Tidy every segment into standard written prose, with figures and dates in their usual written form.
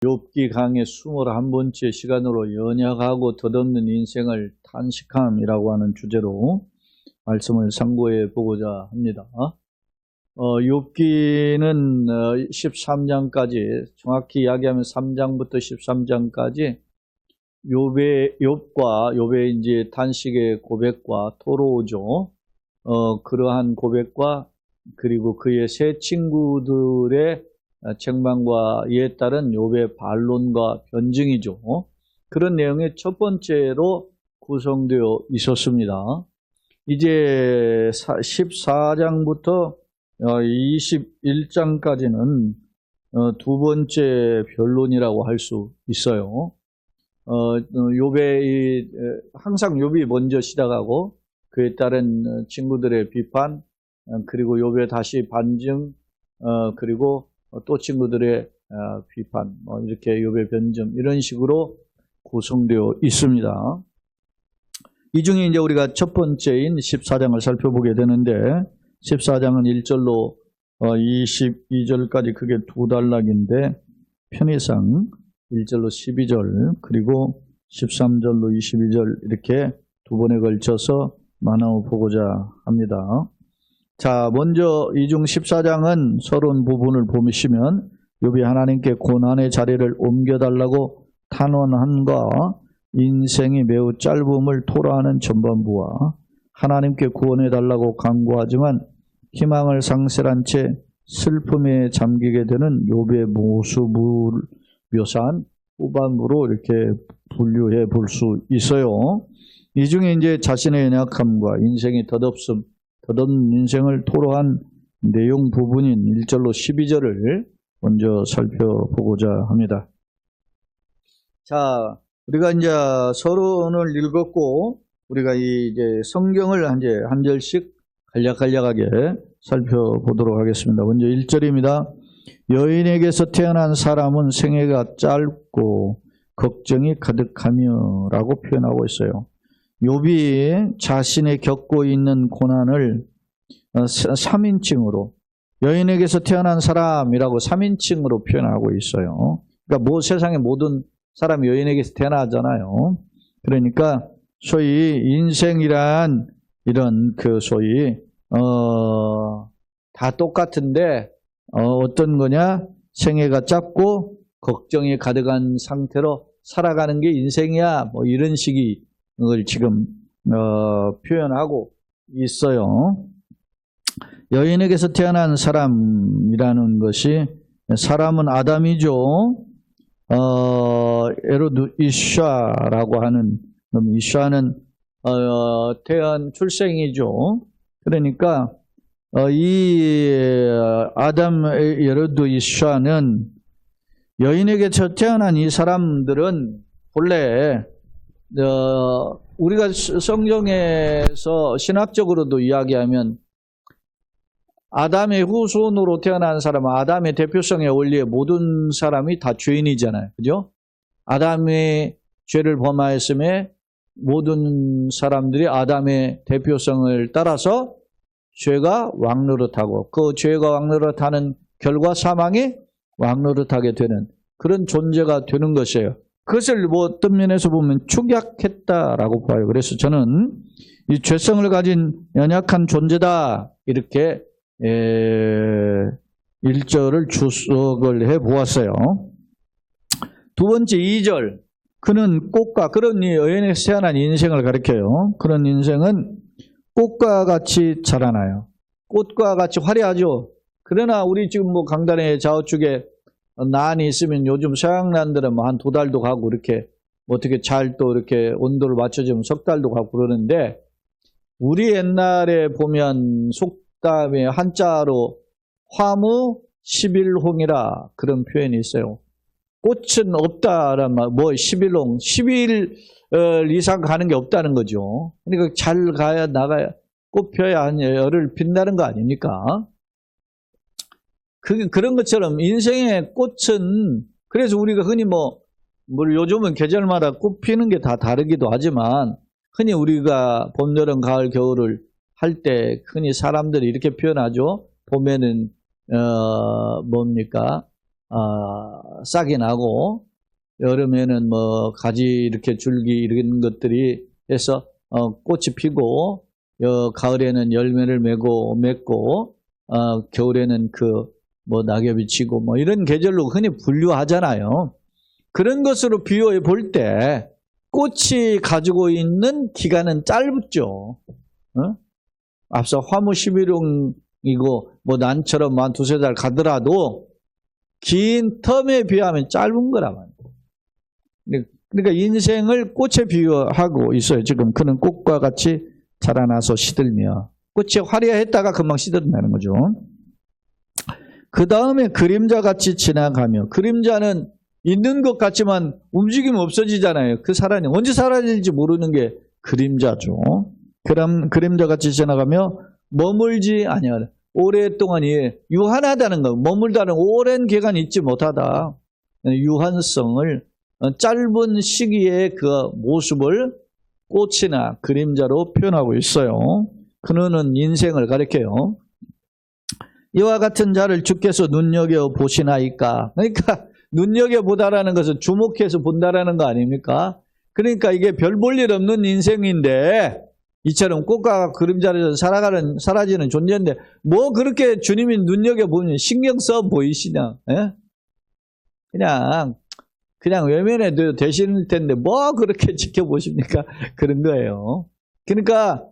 욥기 강의 21번째 시간으로 연약하고 덧없는 인생을 탄식함이라고 하는 주제로 말씀을 상고해 보고자 합니다. 욥기는 13장까지, 정확히 이야기하면 3장부터 13장까지 욥의 이제 탄식의 고백과 토로죠. 그러한 고백과 그리고 그의 세 친구들의 책망과 이에 따른 욥의 반론과 변증이죠. 그런 내용이 첫 번째로 구성되어 있었습니다. 이제 14장부터 21장까지는 두 번째 변론이라고 할 수 있어요. 항상 욥이 먼저 시작하고 그에 따른 친구들의 비판, 그리고 욥의 다시 반증, 그리고 또 친구들의 비판, 이렇게 욥의 변증, 이런 식으로 구성되어 있습니다. 이 중에 이제 우리가 첫 번째인 14장을 살펴보게 되는데, 14장은 1절로 22절까지 그게 두 단락인데, 편의상 1절로 12절, 그리고 13절로 22절, 이렇게 두 번에 걸쳐서 나눠 보고자 합니다. 자, 먼저 이 중 14장은 서론 부분을 보시면 욥이 하나님께 고난의 자리를 옮겨달라고 탄원함과 인생이 매우 짧음을 토로하는 전반부와 하나님께 구원해달라고 간구하지만 희망을 상실한 채 슬픔에 잠기게 되는 욥의 모습을 묘사한 후반부로 이렇게 분류해 볼 수 있어요. 이 중에 이제 자신의 연약함과 인생의 덧없음, 덧없는 인생을 토로한 내용 부분인 1절로 12절을 먼저 살펴보고자 합니다. 자, 우리가 이제 서론을 읽었고, 우리가 이제 성경을 이제 한 절씩 간략하게 살펴보도록 하겠습니다. 먼저 1절입니다. 여인에게서 태어난 사람은 생애가 짧고 걱정이 가득하며 라고 표현하고 있어요. 욥이 자신이 겪고 있는 고난을 3인칭으로, 여인에게서 태어난 사람이라고 3인칭으로 표현하고 있어요. 그러니까 세상의 모든 사람이 여인에게서 태어나잖아요. 그러니까 소위 인생이란 이런 소위 다 똑같은데 어떤 거냐? 생애가 짧고 걱정이 가득한 상태로 살아가는 게 인생이야, 이런 식이 을 지금 표현하고 있어요. 여인에게서 태어난 사람이라는 것이, 사람은 아담이죠. 에로드 이샤라고 하는, 이샤는 출생이죠. 그러니까 이 아담 에로드 이샤는, 여인에게서 태어난 이 사람들은 본래 우리가 성경에서 신학적으로도 이야기하면 아담의 후손으로 태어난 사람은 아담의 대표성의 원리에 모든 사람이 다 죄인이잖아요. 그죠? 아담의 죄를 범하였음에 모든 사람들이 아담의 대표성을 따라서 죄가 왕노릇하고, 그 죄가 왕노릇하는 결과 사망이 왕노릇하게 되는 그런 존재가 되는 것이에요. 그것을 어떤 면에서 보면 축약했다라고 봐요. 그래서 저는 이 죄성을 가진 연약한 존재다, 이렇게 1절을 주석을 해 보았어요. 두 번째 2절, 그는 꽃과, 그런 여인에서 태어난 인생을 가리켜요. 그런 인생은 꽃과 같이 자라나요. 꽃과 같이 화려하죠. 그러나 우리 지금 강단의 좌우측에 난이 있으면 요즘 서양난들은 한 2달도 가고, 이렇게 어떻게 잘 또 이렇게 온도를 맞춰주면 3달도 가고 그러는데, 우리 옛날에 보면 속담에 한자로 화무 11홍이라 그런 표현이 있어요. 꽃은 없다란 말, 11홍, 11 이상 가는 게 없다는 거죠. 그러니까 잘 가야, 나가야, 꽃 펴야 한 열을 빛나는 거 아닙니까? 그런 것처럼 인생의 꽃은, 그래서 우리가 흔히 요즘은 계절마다 꽃 피는 게 다 다르기도 하지만, 흔히 우리가 봄, 여름, 가을, 겨울을 할 때 흔히 사람들이 이렇게 표현하죠. 봄에는 뭡니까? 싹이 나고 여름에는 뭐 가지 이렇게 줄기 이런 것들이 해서 꽃이 피고 가을에는 열매를 맺고 겨울에는 뭐 낙엽이 지고 뭐 이런 계절로 흔히 분류하잖아요. 그런 것으로 비유해 볼 때 꽃이 가지고 있는 기간은 짧죠. 앞서 화무 11홍이고 뭐 난처럼 한 두세 달 가더라도 긴 텀에 비하면 짧은 거란 말이에요. 그러니까 인생을 꽃에 비유하고 있어요. 지금 그는 꽃과 같이 자라나서 시들며 꽃이 화려했다가 금방 시들어나는 거죠. 그 다음에 그림자같이 지나가며 그림자는 있는 것 같지만 움직이면 없어지잖아요. 그 사람이 언제 사라질지 모르는 게 그림자죠. 그럼 그림자같이 지나가며 머물지 아니하라. 오랫동안 유한하다는 거, 머물다는 오랜 기간 있지 못하다. 유한성을 짧은 시기의 그 모습을 꽃이나 그림자로 표현하고 있어요. 그는 인생을 가리켜요. 이와 같은 자를 주께서 눈여겨보시나이까. 그러니까 눈여겨보다라는 것은 주목해서 본다라는 거 아닙니까? 그러니까 이게 별 볼 일 없는 인생인데 이처럼 꽃과 그림자를 사라지는 존재인데 뭐 그렇게 주님이 눈여겨보면 신경 써 보이시냐? 예? 그냥 외면해도 되실 텐데 뭐 그렇게 지켜보십니까? 그런 거예요. 그러니까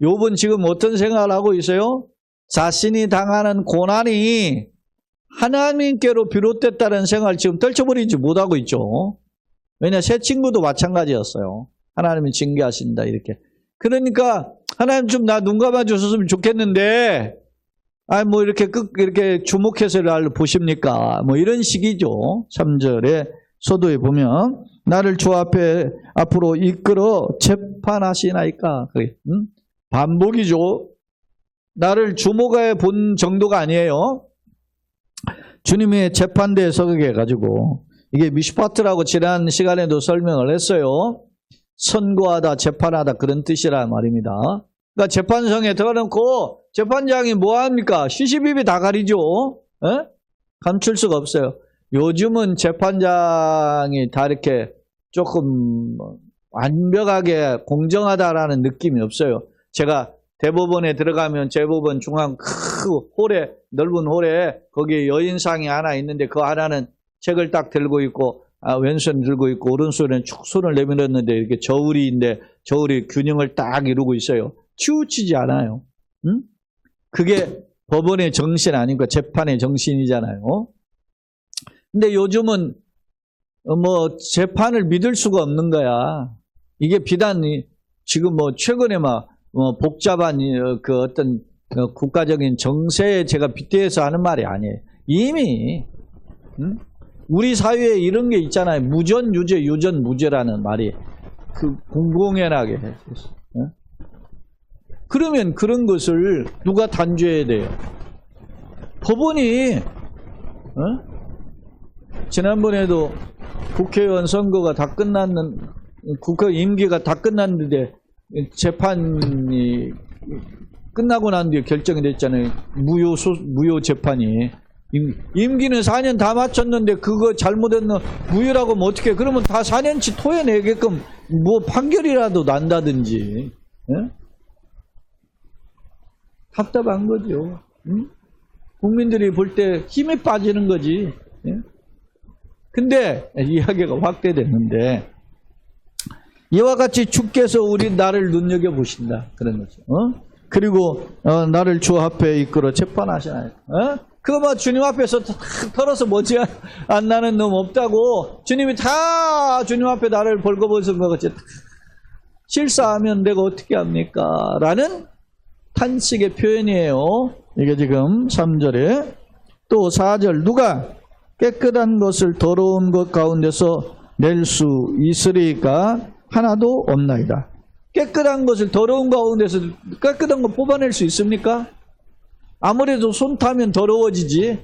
욥은 지금 어떤 생각을 하고 있어요? 자신이 당하는 고난이 하나님께로 비롯됐다는 생각을 지금 떨쳐버리지 못하고 있죠. 왜냐 새 친구도 마찬가지였어요. 하나님이 징계하신다 이렇게. 그러니까 하나님 좀 나 눈 감아 주셨으면 좋겠는데 뭐 이렇게 주목해서 나를 보십니까? 뭐 이런 식이죠. 3절에 서도에 보면 나를 주 앞으로 이끌어 재판하시나이까. 반복이죠. 나를 주목해 본 정도가 아니에요. 주님의 재판대에 서게 해가지고 이게 미슈파트라고 지난 시간에도 설명을 했어요. 선고하다, 재판하다 그런 뜻이란 말입니다. 그러니까 재판성에 들어놓고 재판장이 뭐합니까? 시시비비 다 가리죠. 에? 감출 수가 없어요. 요즘은 재판장이 다 이렇게 조금 완벽하게 공정하다라는 느낌이 없어요. 제가 대법원에 들어가면 대법원 중앙 홀에 넓은 홀에 거기에 여인상이 하나 있는데 그 하나는 책을 딱 들고 있고 왼손 들고 있고 오른손에 축 손을 내밀었는데 이렇게 저울이인데 저울이 균형을 딱 이루고 있어요. 치우치지 않아요. 응? 그게 법원의 정신 아닌가 재판의 정신이잖아요. 근데 요즘은 뭐 재판을 믿을 수가 없는 거야. 이게 비단 지금 뭐 최근에 막 복잡한 그 어떤 국가적인 정세에 제가 빗대서 하는 말이 아니에요. 이미 우리 사회에 이런 게 있잖아요. 무전유죄, 유전무죄라는 말이 공공연하게 했어요. 그러면 그런 것을 누가 단죄해야 돼요? 법원이. 지난번에도 국회의원 선거가 다 국회 임기가 다 끝났는데 재판이 끝나고 난 뒤에 결정이 됐잖아요. 무효 재판이. 임기는 4년 다 마쳤는데 그거 잘못했는 무효라고 하면 어떻게 해? 그러면 다 4년치 토해내게끔 뭐 판결이라도 난다든지. 예? 답답한 거죠. 응? 국민들이 볼 때 힘이 빠지는 거지. 예? 근데 이야기가 확대됐는데 이와 같이 주께서 나를 눈여겨보신다. 그런 거죠. 그리고 나를 주 앞에 이끌어 재판하시나요? 그거 뭐 주님 앞에서 털어서 머지 안 나는 놈 없다고 주님이 다 주님 앞에 나를 벌거벗은 것 같이 실사하면 내가 어떻게 합니까? 라는 탄식의 표현이에요. 이게 지금 3절에 또 4절 누가 깨끗한 것을 더러운 것 가운데서 낼 수 있으리까 하나도 없나이다. 깨끗한 것을 더러운 가운데서 깨끗한 거 뽑아낼 수 있습니까? 아무래도 손 타면 더러워지지.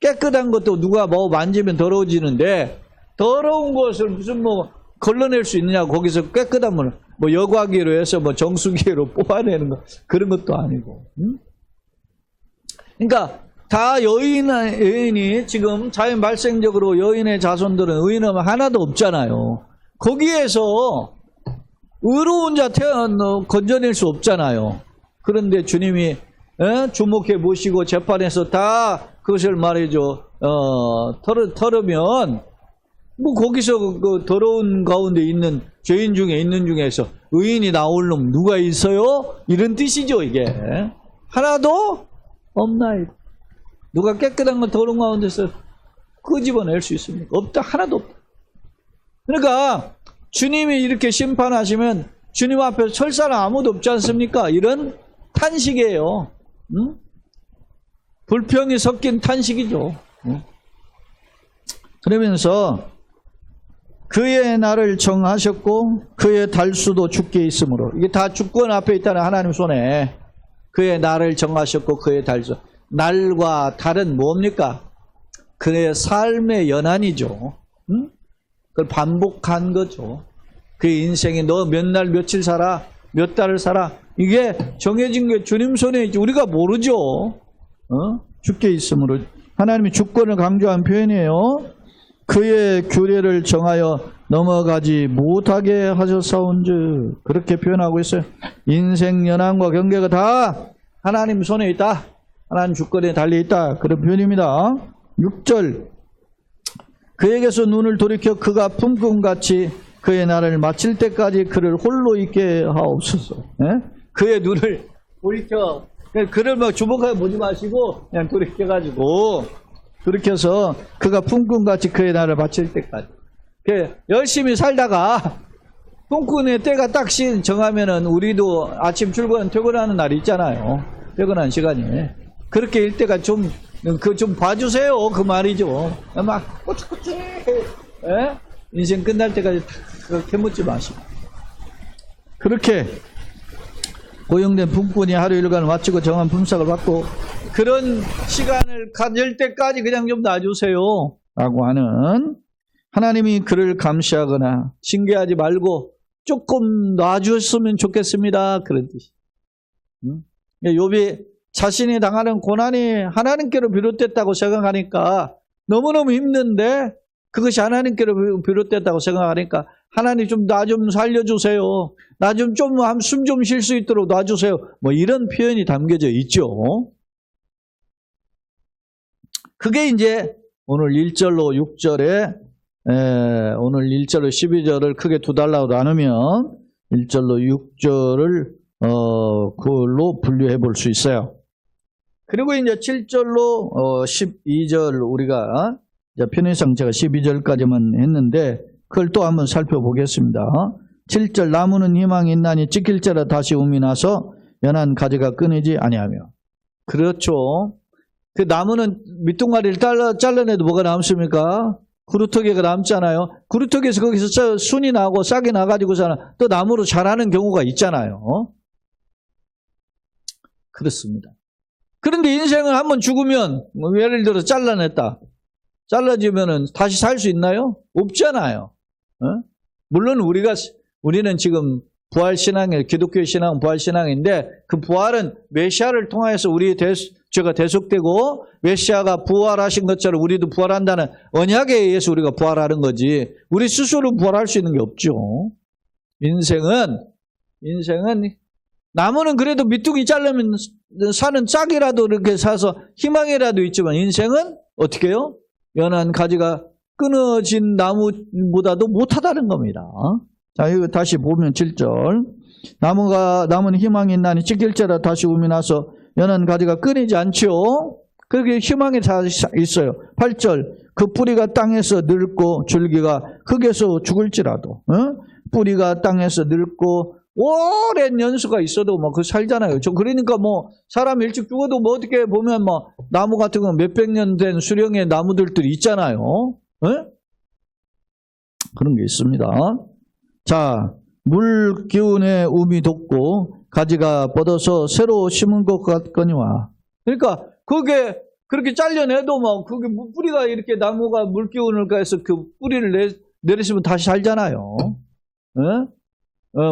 깨끗한 것도 누가 뭐 만지면 더러워지는데 더러운 것을 무슨 뭐 걸러낼 수 있느냐고 거기서 깨끗한 걸 뭐 여과기로 해서 뭐 정수기로 뽑아내는 거 그런 것도 아니고. 그러니까 다 여인이 지금 자연 발생적으로 여인의 자손들은 의인은 하나도 없잖아요. 거기에서 의로운 자 건져낼 수 없잖아요. 그런데 주님이 주목해 보시고 재판에서 다 그것을 말이죠. 털으면 뭐 거기서 그 더러운 가운데 있는 죄인 중에 있는 중에서 의인이 나올 놈 누가 있어요? 이런 뜻이죠. 이게 하나도 없나요? 누가 깨끗한 건 더러운 가운데서 끄집어낼 수 있습니까? 없다. 하나도 없다. 그러니까 주님이 이렇게 심판하시면 주님 앞에 설 사람 아무도 없지 않습니까? 이런 탄식이에요. 응? 불평이 섞인 탄식이죠. 응? 그러면서 그의 날을 정하셨고 그의 달수도 주께 있으므로, 이게 다 주권 앞에 있다는 하나님 손에 그의 날을 정하셨고 그의 달수. 날과 달은 뭡니까? 그의 삶의 연한이죠. 응? 그걸 반복한 거죠. 그의 인생이 너 몇 날 며칠 살아, 몇 달을 살아, 이게 정해진 게 주님 손에 있지 우리가 모르죠. 주께 있으므로. 하나님이 주권을 강조한 표현이에요. 그의 규례를 정하여 넘어가지 못하게 하셨사온즉, 그렇게 표현하고 있어요. 인생 연한과 경계가 다 하나님 손에 있다. 하나님 주권에 달려있다. 그런 표현입니다. 6절, 그에게서 눈을 돌이켜 그가 품금같이 그의 날을 마칠 때까지 그를 홀로 있게 하옵소서. 그의 눈을 돌이켜, 그를 막 주목하게 보지 마시고 그냥 돌이켜가지고, 돌이켜서 그가 품금같이 그의 날을 마칠 때까지. 열심히 살다가 꿈꾸는 때가 딱 정하면은 우리도 아침 퇴근하는 날이 있잖아요. 퇴근하는 시간이. 그렇게 일 때가 좀 봐주세요. 그 말이죠. 막 꼬치꼬치 인생 끝날 때까지 그렇게 묻지 마시고. 그렇게 고용된 품꾼이 하루 일과를 마치고 정한 품삯을 받고 그런 시간을 가질 때까지 그냥 좀 놔주세요 라고 하는, 하나님이 그를 감시하거나 징계하지 말고 조금 놔주셨으면 좋겠습니다, 그런 뜻이. 욥이 자신이 당하는 고난이 하나님께로 비롯됐다고 생각하니까 너무너무 힘든데, 그것이 하나님께로 비롯됐다고 생각하니까 하나님 좀 나 좀 살려주세요, 나 좀 숨 좀 쉴 수 있도록 놔주세요, 뭐 이런 표현이 담겨져 있죠. 그게 이제 오늘 1절로 6절에 오늘 1절로 12절을 크게 두 달로 나누면 1절로 6절을 그걸로 분류해 볼 수 있어요. 그리고 이제 7절로 12절, 우리가 편의상 제가 12절까지만 했는데 그걸 또 한번 살펴보겠습니다. 7절, 나무는 희망이 있나니 찢길지라 다시 움이 나서 연한 가지가 끊이지 아니하며. 그렇죠. 그 나무는 밑둥가리를 잘라내도 뭐가 남습니까? 구루터기가 남잖아요. 구루터기에서 거기서 순이 나고 싹이 나가지고서는 또 나무로 자라는 경우가 있잖아요. 그렇습니다. 그런데 인생을 한번 죽으면, 예를 들어 잘라냈다. 잘라지면은 다시 살 수 있나요? 없잖아요. 물론 우리는 지금 부활신앙이, 기독교 신앙은 부활신앙인데, 그 부활은 메시아를 통해서 죄가 대속되고 메시아가 부활하신 것처럼 우리도 부활한다는 언약에 의해서 우리가 부활하는 거지, 우리 스스로 부활할 수 있는 게 없죠. 인생은 나무는 그래도 밑둥이 자르면 사는 짝이라도 이렇게 사서 희망이라도 있지만, 인생은 어떻게 해요? 연한 가지가 끊어진 나무보다도 못하다는 겁니다. 자, 이거 다시 보면 7절. 나무는 희망이 있나니 찢길지라 다시 움이 나서 연한 가지가 끊이지 않죠. 그렇게 희망이 다 있어요. 8절. 그 뿌리가 땅에서 늙고 줄기가 흙에서 죽을지라도, 뿌리가 땅에서 늙고 오랜 연수가 있어도 뭐 그 살잖아요. 그러니까 뭐 사람 일찍 죽어도 뭐 어떻게 보면 뭐 나무 같은 건 몇백 년 된 수령의 나무들이 있잖아요. 그런 게 있습니다. 자, 물 기운에 움이 돋고 가지가 뻗어서 새로 심은 것 같거니와. 그러니까 그게 그렇게 잘려내도 뭐 그게 뿌리가 이렇게 나무가 물 기운을 가해서 그 뿌리를 내리시면 다시 살잖아요.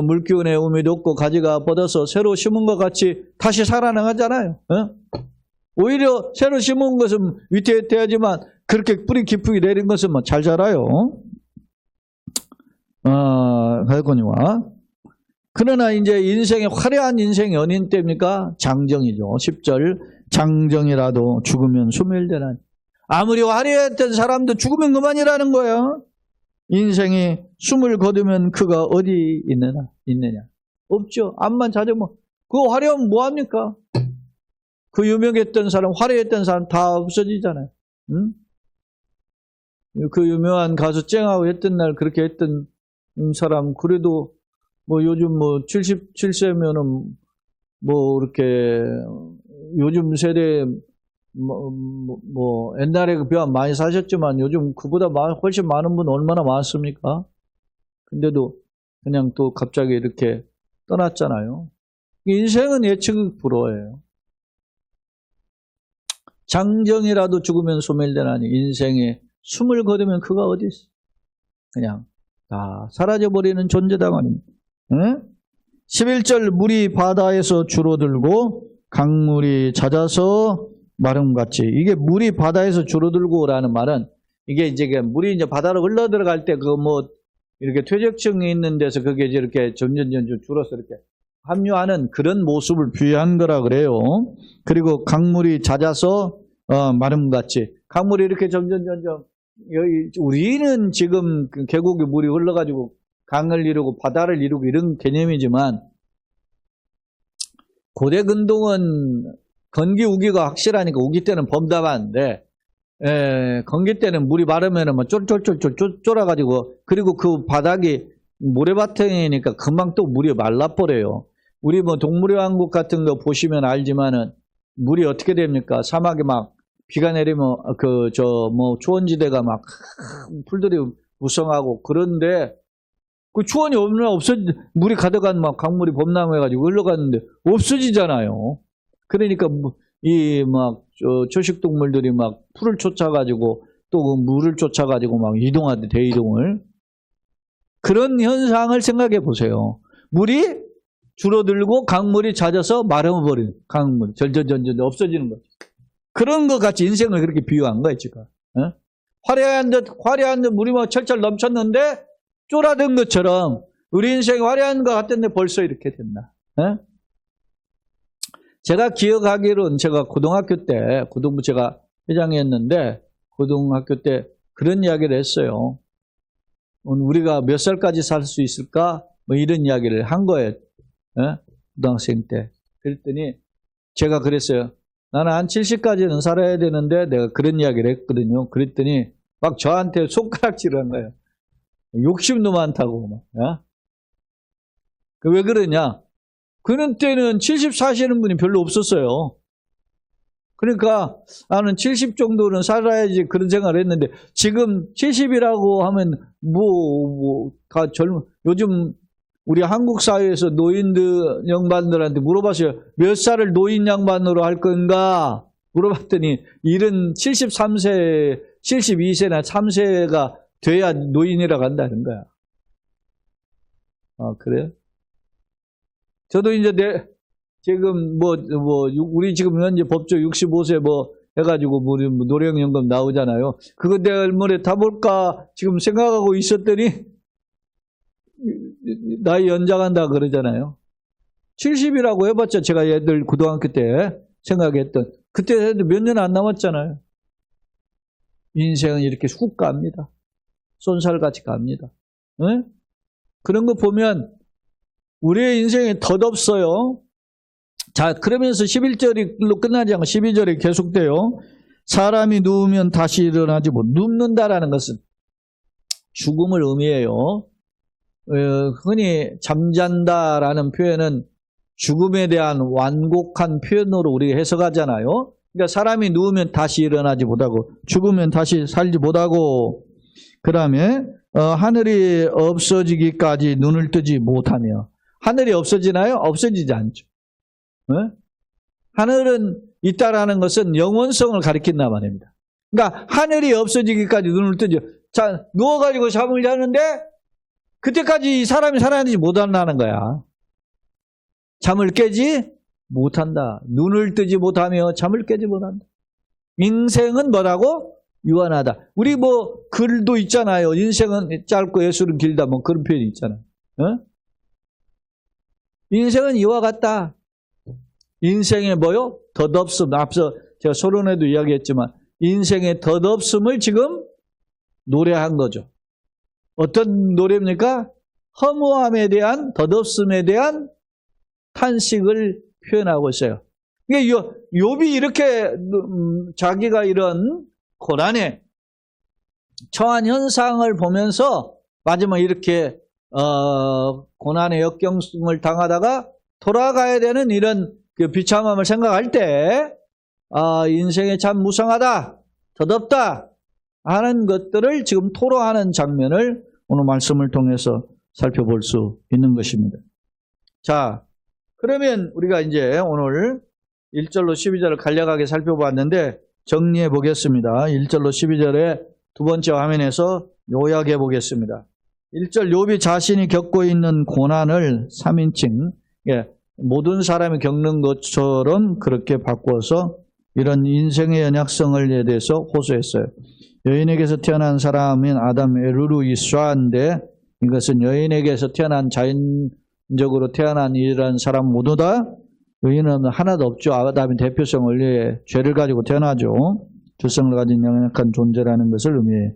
물 기운에 움이 돋고 가지가 뻗어서 새로 심은 것 같이 다시 살아나가잖아요. 오히려 새로 심은 것은 위태위태하지만 그렇게 뿌리 깊이 내린 것은 뭐 잘 자라요. 하거니와. 그러나 이제 인생의 화려한 인생의 연인 때입니까? 장정이죠. 10절 장정이라도 죽으면 소멸되나니. 아무리 화려했던 사람도 죽으면 그만이라는 거예요. 인생이 숨을 거두면 그가 어디 있느냐? 없죠. 암만 찾으면 그 화려하면 뭐합니까? 그 유명했던 사람, 화려했던 사람 다 없어지잖아요. 응? 그 유명한 가수 쨍하고 했던 날 그렇게 했던 사람 그래도 뭐 요즘 뭐 77세면은 뭐 이렇게 요즘 세대 뭐 옛날에 비하면 많이 사셨지만 요즘 그보다 훨씬 많은 분 얼마나 많습니까? 근데도 그냥 또 갑자기 이렇게 떠났잖아요. 인생은 예측이 불허예요. 장정이라도 죽으면 소멸되나니 인생에 숨을 거두면 그가 어디 있어? 그냥 다 사라져버리는 존재다 말입니다. 응? 11절 물이 바다에서 줄어들고 강물이 잦아서 마름같이. 이게 물이 바다에서 줄어들고라는 말은 이게 이제 물이 이제 바다로 흘러 들어갈 때 그 뭐 이렇게 퇴적층이 있는 데서 그게 이렇게 점점 줄어서 이렇게 합류하는 그런 모습을 비유한 거라 그래요. 그리고 강물이 잦아서 마름같이. 강물이 이렇게 점점 여기 우리는 지금 계곡에 물이 흘러가지고 강을 이루고 바다를 이루고 이런 개념이지만 고대 근동은 건기 우기가 확실하니까 우기 때는 범답하는데 건기 때는 물이 마르면 뭐 쫄쫄쫄쫄 쫄아가지고 그리고 그 바닥이 모래바탕이니까 금방 또 물이 말라버려요. 우리 뭐 동물의 왕국 같은 거 보시면 알지만은 물이 어떻게 됩니까? 사막에 막 비가 내리면 뭐 초원지대가 막 풀들이 무성하고 그런데 그 초원이 물이 가득한 막 강물이 범람해가지고 흘러갔는데 없어지잖아요. 그러니까 이 막 초식동물들이 막 풀을 쫓아가지고 또 그 물을 쫓아가지고 막 이동하대 대이동을. 그런 현상을 생각해 보세요. 물이 줄어들고 강물이 잦아서 마름어버리는 강물 절절절절 없어지는 거죠. 그런 것 같이 인생을 그렇게 비유한 거예요 지금. 화려한 듯 물이 막 철철 넘쳤는데 쫄아든 것처럼 우리 인생이 화려한 것 같은데 벌써 이렇게 됐나. 제가 기억하기로는 제가 고등학교 때 고등부 제가 회장이었는데 고등학교 때 그런 이야기를 했어요. 우리가 몇 살까지 살 수 있을까? 뭐 이런 이야기를 한 거예요. 고등학생 때. 그랬더니 제가 그랬어요. 나는 한 70까지는 살아야 되는데 내가 그런 이야기를 했거든요. 그랬더니 막 저한테 손가락질을 한 거예요. 욕심도 많다고. 왜 그러냐? 그런 때는 70 사시는 분이 별로 없었어요. 그러니까 나는 70 정도는 살아야지 그런 생각을 했는데 지금 70이라고 하면 요즘 우리 한국 사회에서 노인들 양반들한테 물어봤어요. 몇 살을 노인 양반으로 할 건가? 물어봤더니 이런 73세, 72세나 3세가 돼야 노인이라고 한다는 거야. 그래요? 저도 이제 지금 우리 지금 현재 법조 65세 해가지고 노령연금 나오잖아요. 그거 내일모레 다 볼까 지금 생각하고 있었더니 나이 연장한다 그러잖아요. 70이라고 해봤자 제가 애들 고등학교 때 생각했던 그때 해도 몇 년 안 남았잖아요. 인생은 이렇게 훅 갑니다. 쏜살같이 갑니다. 네? 그런 거 보면 우리의 인생이 덧없어요. 자, 그러면서 11절로 끝나지 않고 12절에 계속돼요. 사람이 누우면 다시 일어나지 못. 눕는다라는 것은 죽음을 의미해요. 흔히 잠잔다라는 표현은 죽음에 대한 완곡한 표현으로 우리가 해석하잖아요. 그러니까 사람이 누우면 다시 일어나지 못하고 죽으면 다시 살지 못하고 그 다음에 하늘이 없어지기까지 눈을 뜨지 못하며. 하늘이 없어지나요? 없어지지 않죠. 하늘은 있다라는 것은 영원성을 가리킨단 말입니다. 그러니까 하늘이 없어지기까지 눈을 뜨죠. 자, 누워가지고 잠을 자는데 그때까지 이 사람이 살아야지 못한다는 거야. 잠을 깨지 못한다. 눈을 뜨지 못하며 잠을 깨지 못한다. 인생은 뭐라고? 유한하다. 우리 뭐 글도 있잖아요. 인생은 짧고 예술은 길다. 뭐 그런 표현이 있잖아요. 어? 인생은 이와 같다. 인생의 뭐요? 덧없음. 앞서 제가 서론에도 이야기했지만 인생의 덧없음을 지금 노래한 거죠. 어떤 노래입니까? 허무함에 대한, 덧없음에 대한 탄식을 표현하고 있어요. 이게 욥이 이렇게 자기가 이런 고난에 처한 현상을 보면서 마지막 이렇게 고난의 역경을 당하다가 돌아가야 되는 이런 그 비참함을 생각할 때 인생이 참 무성하다, 덧없다 하는 것들을 지금 토로하는 장면을 오늘 말씀을 통해서 살펴볼 수 있는 것입니다. 자, 그러면 우리가 이제 오늘 1절로 12절을 간략하게 살펴봤는데 정리해 보겠습니다. 1절로 12절의 두 번째 화면에서 요약해 보겠습니다. 1절 욥이 자신이 겪고 있는 고난을 3인칭, 모든 사람이 겪는 것처럼 그렇게 바꿔서 이런 인생의 연약성을 대해서 호소했어요. 여인에게서 태어난 사람인 아담 에루루 이스라인데 이것은 여인에게서 태어난 자연적으로 태어난 이런 사람 모두 다 의인은 하나도 없죠. 아담이 대표성 원리의 죄를 가지고 태어나죠. 주성을 가진 연약한 존재라는 것을 의미해요.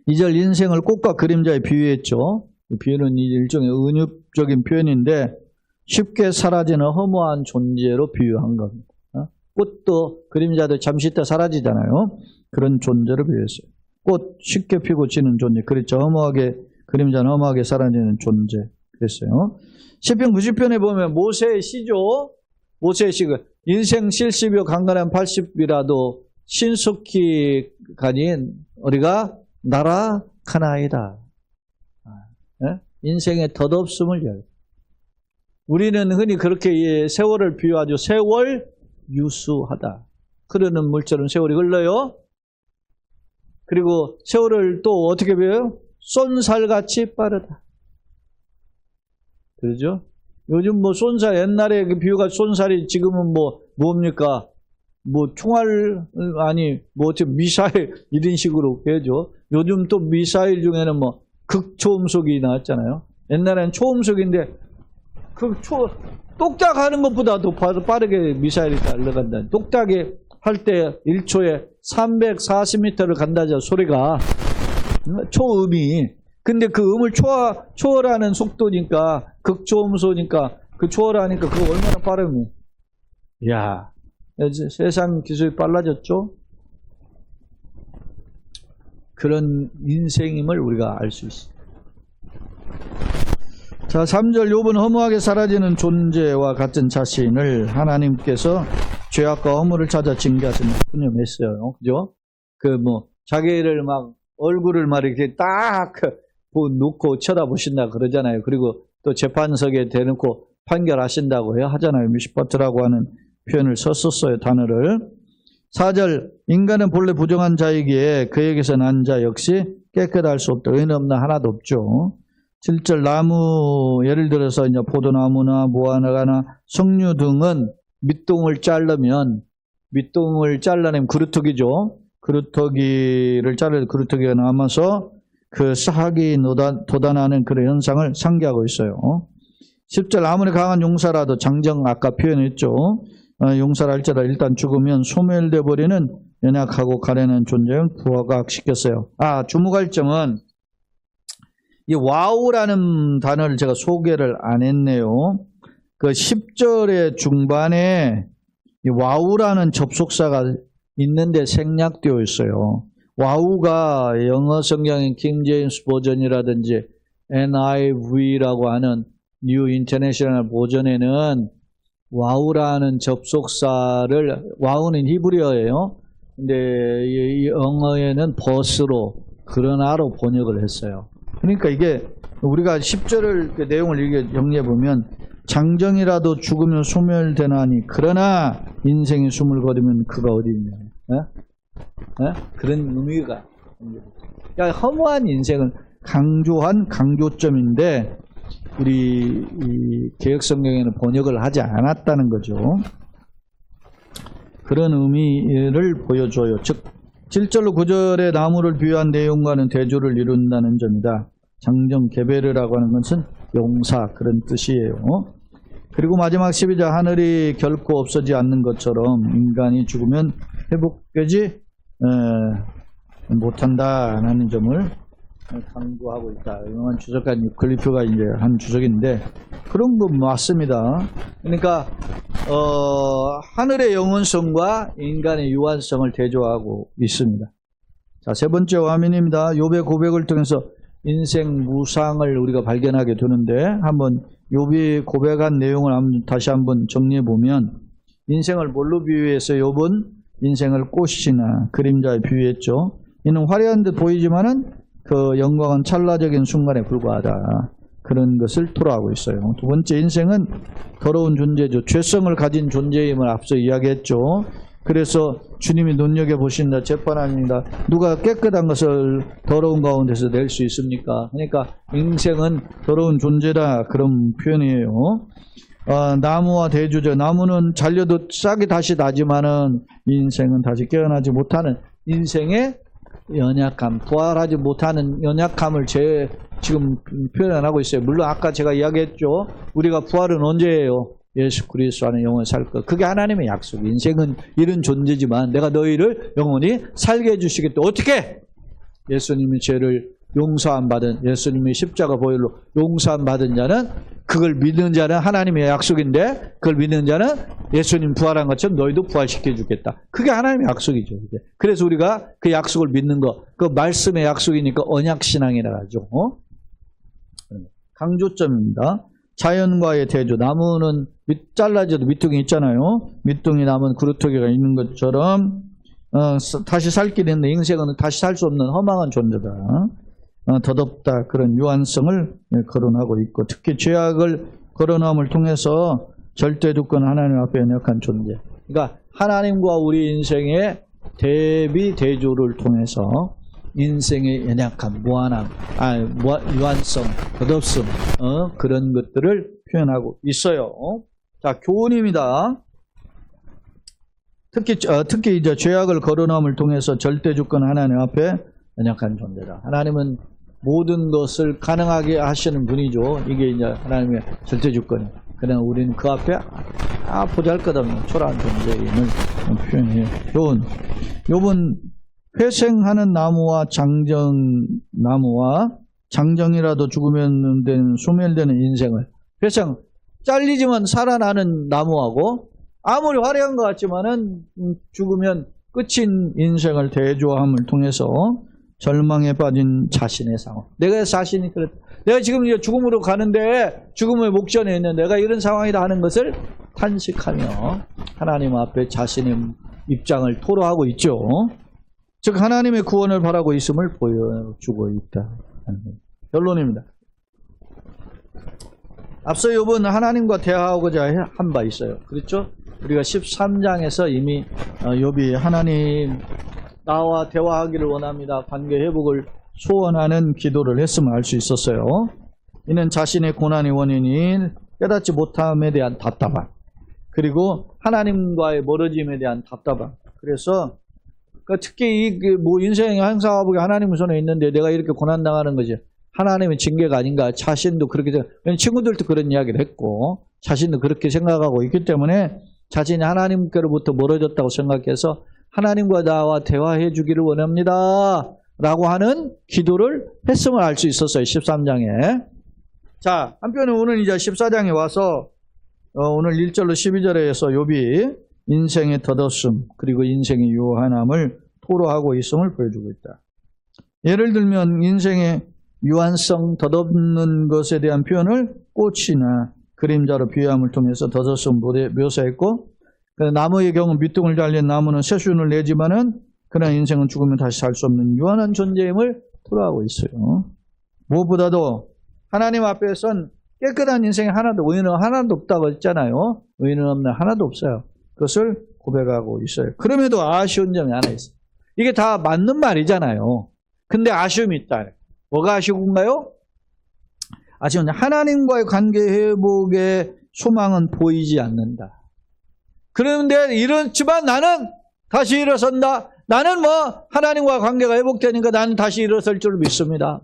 2절 인생을 꽃과 그림자에 비유했죠. 비유는 일종의 은유적인 표현인데 쉽게 사라지는 허무한 존재로 비유한 겁니다. 꽃도 그림자도 잠시 있다 사라지잖아요. 그런 존재로 비유했어요. 꽃 쉽게 피고 지는 존재. 그렇죠. 허무하게 그림자는 허무하게 사라지는 존재. 그랬어요. 시편 90편에 보면 모세의 시죠. 모세의 시가 인생 70이요 강건한 80이라도 신속히 가니 우리가 나락하나이다. 인생의 덧없음을 이야기해요. 우리는 흔히 그렇게 세월을 비유하죠. 세월 유수하다. 흐르는 물처럼 세월이 흘러요. 그리고 세월을 또 어떻게 비유해요? 쏜살같이 빠르다. 그러죠? 요즘 뭐 쏜살, 옛날에 그 비유가 쏜살이 지금은 뭡니까? 총알, 어떻게 미사일, 이런 식으로 해죠. 요즘 또 미사일 중에는 극초음속이 나왔잖아요. 옛날에는 초음속인데, 똑딱 하는 것보다 더 빠르게 미사일이 날아간다. 똑딱이 할 때 1초에 340m를 간다죠, 소리가. 초음이. 근데 그 음을 초월하는 속도니까, 극초음소니까, 그 초월하니까 그거 얼마나 빠르면. 이야, 세상 기술이 빨라졌죠? 그런 인생임을 우리가 알 수 있습니다. 자, 3절 욥은 허무하게 사라지는 존재와 같은 자신을 하나님께서 죄악과 허물을 찾아 징계하시는 분명했어요. 그죠? 자기를 얼굴을 이렇게 딱 놓고 쳐다보신다 그러잖아요. 그리고 또 재판석에 대놓고 판결하신다고 하잖아요. 미시퍼트라고 하는 표현을 썼었어요. 단어를. 4절 인간은 본래 부정한 자이기에 그에게서 난 자 역시 깨끗할 수 없다. 의인 없나 하나도 없죠. 7절 나무 예를 들어서 이제 포도나무나 무화과나 석류 등은 밑동을 잘라내면 그루터기죠. 그루터기를 자르 그루터기가 남아서 그 싹이 돋아나는 그런 현상을 상기하고 있어요. 10절 아무리 강한 용사라도 장정 아까 표현했죠. 용사를 할지라도 일단 죽으면 소멸돼 버리는 연약하고 가련한 존재를 부각시켰어요. 주목할 점은 이 와우라는 단어를 제가 소개를 안 했네요. 그 10절의 중반에 이 와우라는 접속사가 있는데 생략되어 있어요. 와우가 영어 성경인 킹 제임스 버전이라든지 NIV라고 하는 뉴 인터내셔널 버전에는 와우라는 접속사를, 와우는 히브리어예요. 근데 이 영어에는 버스로, 그러나로 번역을 했어요. 그러니까 이게 우리가 10절을 그 내용을 이렇게 정리해 보면 장정이라도 죽으면 소멸되나니 그러나 인생이 숨을 거두면 그가 어디 있냐. 그런 의미가. 그러니까 허무한 인생을 강조한 강조점인데 우리 이 개혁성경에는 번역을 하지 않았다는 거죠. 그런 의미를 보여줘요. 즉 7절로 9절의 나무를 비유한 내용과는 대조를 이룬다는 점이다. 장정 개베르라고 하는 것은 용사 그런 뜻이에요. 그리고 마지막 12절 하늘이 결코 없어지지 않는 것처럼 인간이 죽으면 회복되지 못한다라는 점을 강조하고 있다. 유명한 주석가 유클리프가 이제 한 주석인데 그런 거 맞습니다. 그러니까 하늘의 영원성과 인간의 유한성을 대조하고 있습니다. 자, 세 번째 화면입니다. 욥의 고백을 통해서 인생 무상을 우리가 발견하게 되는데 한번 욥이 고백한 내용을 다시 한번 정리해 보면 인생을 뭘로 비유해서 욥은 인생을 꽃이나 그림자에 비유했죠. 이는 화려한 듯 보이지만은 그 영광은 찰나적인 순간에 불과하다. 그런 것을 토로하고 있어요. 두 번째, 인생은 더러운 존재죠. 죄성을 가진 존재임을 앞서 이야기했죠. 그래서 주님이 눈여겨보신다, 재판합니다. 누가 깨끗한 것을 더러운 가운데서 낼 수 있습니까? 그러니까 인생은 더러운 존재다, 그런 표현이에요. 나무와 대조죠. 나무는 잘려도 싹이 다시 나지만은 인생은 다시 깨어나지 못하는 인생의 연약함, 부활하지 못하는 연약함을 지금 표현하고 있어요. 물론 아까 제가 이야기했죠. 우리가 부활은 언제예요? 예수 그리스도 안에 영원히 살 것. 그게 하나님의 약속. 인생은 이런 존재지만 내가 너희를 영원히 살게 해주시겠다. 어떻게? 예수님이 죄를 용서함 받은, 예수님이 십자가 보혈로 용서함 받은 자는, 그걸 믿는 자는 하나님의 약속인데, 그걸 믿는 자는 예수님 부활한 것처럼 너희도 부활시켜 주겠다. 그게 하나님의 약속이죠. 그래서 우리가 그 약속을 믿는 거, 그 말씀의 약속이니까 언약신앙이라 하죠. 강조점입니다. 자연과의 대조. 나무는 잘라져도 밑둥이 있잖아요. 밑둥이 나무는 그루터기가 있는 것처럼 다시 살 길이 있는데 인생은 다시 살 수 없는 허망한 존재다. 덧없다. 그런 유한성을 거론하고 있고, 특히 죄악을 거론함을 통해서 절대주권 하나님 앞에 연약한 존재. 그러니까 하나님과 우리 인생의 대비 대조를 통해서 인생의 연약함, 무한함, 유한성, 덧없음, 그런 것들을 표현하고 있어요. 자, 교훈입니다. 특히 이제 죄악을 거론함을 통해서 절대주권 하나님 앞에 연약한 존재다. 하나님은 모든 것을 가능하게 하시는 분이죠. 이게 이제 하나님의 절대주권이에요. 그러나 우리는 그 앞에 보잘것없는 초라한 존재임을 표현해요. 욥은 회생하는 나무와 장정이라도 죽으면 되는 소멸되는 인생을, 회생, 잘리지만 살아나는 나무하고 아무리 화려한 것 같지만은 죽으면 끝인 인생을 대조함을 통해서 절망에 빠진 자신의 상황. 내가 자신이 그렇다. 내가 지금 이제 죽음으로 가는데 죽음의 목전에 있는 내가 이런 상황이다 하는 것을 탄식하며 하나님 앞에 자신의 입장을 토로하고 있죠. 즉 하나님의 구원을 바라고 있음을 보여주고 있다. 결론입니다. 앞서 욥은 하나님과 대화하고자 한 바 있어요. 그렇죠? 우리가 13장에서 이미 욥이 하나님 나와 대화하기를 원합니다. 관계 회복을 소원하는 기도를 했음을 알 수 있었어요. 이는 자신의 고난의 원인인 깨닫지 못함에 대한 답답함, 그리고 하나님과의 멀어짐에 대한 답답함. 그래서 특히 인생의 항상 하나님 손에 있는데 내가 이렇게 고난당하는 거지 하나님의 징계가 아닌가, 자신도 그렇게 친구들도 그런 이야기를 했고 자신도 그렇게 생각하고 있기 때문에 자신이 하나님께로부터 멀어졌다고 생각해서 하나님과 나와 대화해 주기를 원합니다 라고 하는 기도를 했음을 알 수 있었어요. 13장에. 자, 한편에 오늘 이제 14장에 와서 오늘 1절로 12절에서 욥이 인생의 덧없음 그리고 인생의 유한함을 토로하고 있음을 보여주고 있다. 예를 들면 인생의 유한성, 덧없는 것에 대한 표현을 꽃이나 그림자로 비유함을 통해서 덧없음 묘사했고, 나무의 경우 밑둥을 달린 나무는 새순을 내지만은 그러나 인생은 죽으면 다시 살 수 없는 유한한 존재임을 토로하고 있어요. 무엇보다도 하나님 앞에선 깨끗한 인생이 의인은 하나도 없다고 했잖아요. 의인은 없는 하나도 없어요. 그것을 고백하고 있어요. 그럼에도 아쉬운 점이 하나 있어요. 이게 다 맞는 말이잖아요. 근데 아쉬움이 있다. 뭐가 아쉬운가요? 아시죠? 하나님과의 관계 회복의 소망은 보이지 않는다. 그런데 이렇지만 나는 다시 일어선다. 나는 하나님과 관계가 회복되니까 나는 다시 일어설 줄 믿습니다.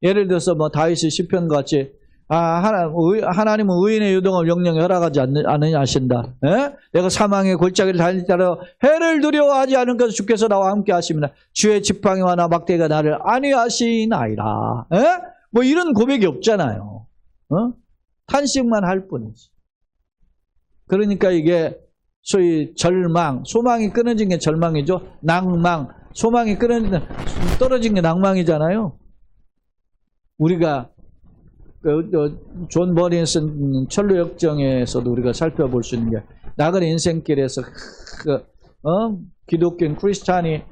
예를 들어서 다윗의 시편 같이 하나님은 의인의 유동을 영영히 허락하지 않느냐 하신다. 내가 사망의 골짜기를 달릴 때로 해를 두려워하지 않을 것을 주께서 나와 함께 하십니다. 주의 지팡이와 나 막대기가 나를 안위하시나이다. 이런 고백이 없잖아요. 탄식만 할 뿐이지. 그러니까 이게 소위 절망, 소망이 끊어진 게 절망이죠. 낭망, 소망이 떨어진 게 낭망이잖아요. 우리가 존 버니에 쓴 철로 역정에서도 우리가 살펴볼 수 있는 게 나그네 인생길에서 기독교인 크리스찬이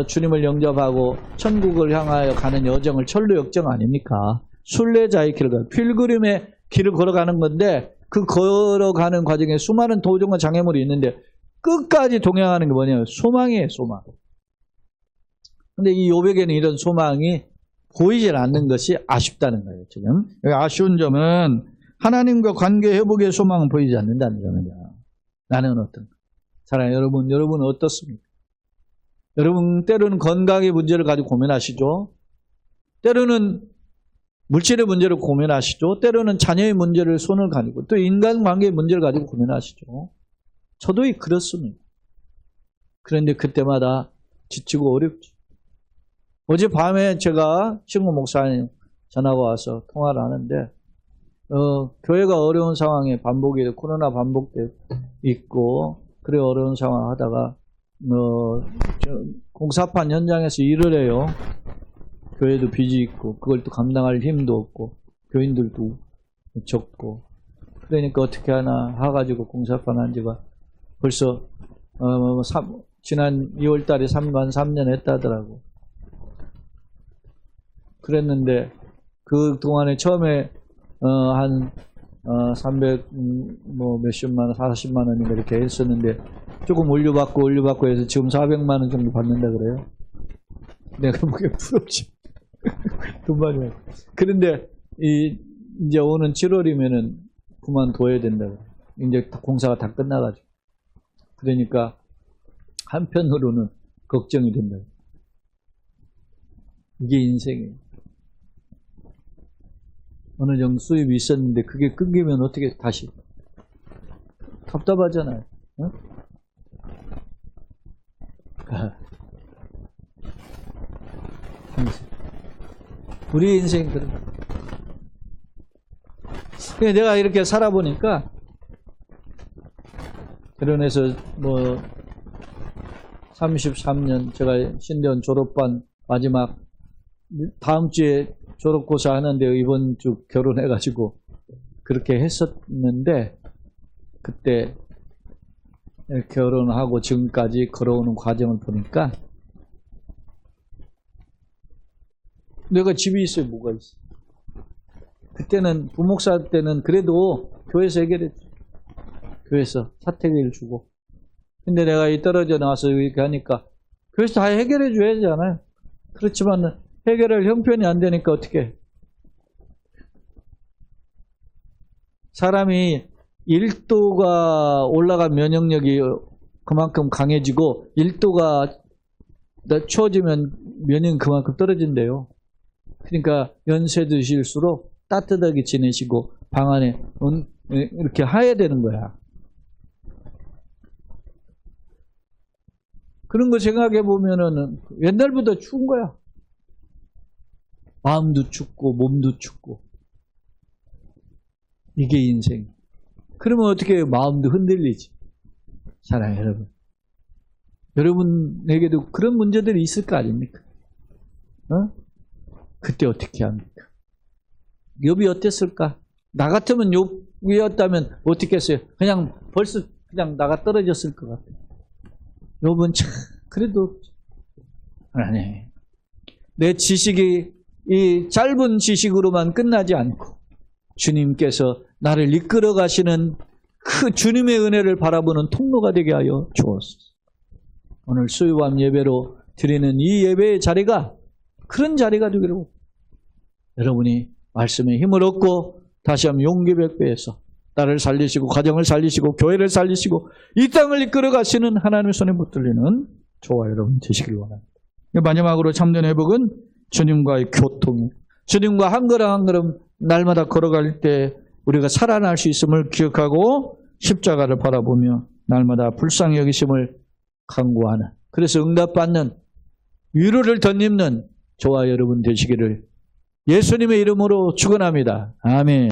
주님을 영접하고 천국을 향하여 가는 여정을 철로 역정 아닙니까? 순례자의 길을 필그림의 길을 걸어가는 건데 그 걸어가는 과정에 수많은 도전과 장애물이 있는데 끝까지 동행하는 게 뭐냐면 소망이에요, 소망. 근데 이 요백에는 이런 소망이 보이질 않는 것이 아쉽다는 거예요, 지금. 아쉬운 점은 하나님과 관계 회복의 소망은 보이지 않는다는 점이다. 나는 어떤가? 사랑하는 여러분 어떻습니까? 여러분 때로는 건강의 문제를 가지고 고민하시죠? 때로는 물질의 문제를 고민하시죠? 때로는 자녀의 문제를 손을 가지고 또 인간관계의 문제를 가지고 고민하시죠? 저도 그렇습니다. 그런데 그때마다 지치고 어렵죠. 어젯밤에 제가 친구 목사님 전화가 와서 통화를 하는데 교회가 어려운 상황에 반복이 코로나 반복되고 있고 그래 어려운 상황 하다가 공사판 현장에서 일을 해요. 교회도 빚이 있고 그걸 또 감당할 힘도 없고 교인들도 적고 그러니까 어떻게 하나 해가지고 공사판 한 지가 벌써 지난 2월 달에 3년 했다더라고. 그랬는데 그 동안에 처음에 한 300 몇십만 원, 40만 원인가 이렇게 했었는데 조금 올려받고 해서 지금 400만 원 정도 받는다 그래요. 내가 그게 부럽지. 돈 많이 받고. 그런데 이제 오는 7월이면은 그만둬야 된다 그래요. 이제 공사가 다 끝나가지고. 그러니까 한편으로는 걱정이 된다. 이게 인생이에요. 어느 정도 수입이 있었는데 그게 끊기면 어떻게 다시 답답하잖아요. 어? 우리 인생 그런. 내가 이렇게 살아보니까 결혼해서 33년 제가 신대원 졸업반 마지막 다음 주에 졸업고사 하는데 이번 주 결혼해가지고 그렇게 했었는데 그때 결혼하고 지금까지 걸어오는 과정을 보니까 내가 집이 있어요, 뭐가 있어. 그때는 부목사 때는 그래도 교회에서 해결했죠. 교회에서 사택을 주고. 근데 내가 떨어져 나와서 이렇게 하니까 교회에서 다 해결해 줘야 되잖아요. 그렇지만 해결할 형편이 안 되니까 어떻게 해? 사람이 1도가 올라간 면역력이 그만큼 강해지고 1도가 추워지면 면역이 그만큼 떨어진대요. 그러니까 연세 드실수록 따뜻하게 지내시고 방 안에 이렇게 하야 되는 거야. 그런 거 생각해 보면은 옛날보다 추운 거야. 마음도 춥고 몸도 춥고. 이게 인생. 그러면 어떻게 마음도 흔들리지. 사랑해요, 여러분. 여러분에게도 그런 문제들이 있을 거 아닙니까? 그때 어떻게 합니까? 욥이 어땠을까? 나 같으면 욥이었다면 어떻게 했어요? 벌써 나가 떨어졌을 것 같아요. 욥은 참 그래도 아니, 내 지식이 이 짧은 지식으로만 끝나지 않고 주님께서 나를 이끌어 가시는 그 주님의 은혜를 바라보는 통로가 되게 하여 주옵소서. 오늘 수요밤 예배로 드리는 이 예배의 자리가 그런 자리가 되기를 여러분이 말씀의 힘을 얻고 다시 한번 용기 백배해서 나를 살리시고 가정을 살리시고 교회를 살리시고 이 땅을 이끌어 가시는 하나님의 손에 붙들리는 저와 여러분 되시길 원합니다. 마지막으로 참된 회복은 주님과의 교통이에요. 주님과 한 걸음 한 걸음 날마다 걸어갈 때 우리가 살아날 수 있음을 기억하고 십자가를 바라보며 날마다 불쌍히 여기심을 간구하는, 그래서 응답받는, 위로를 덧입는 저와 여러분 되시기를 예수님의 이름으로 축원합니다. 아멘.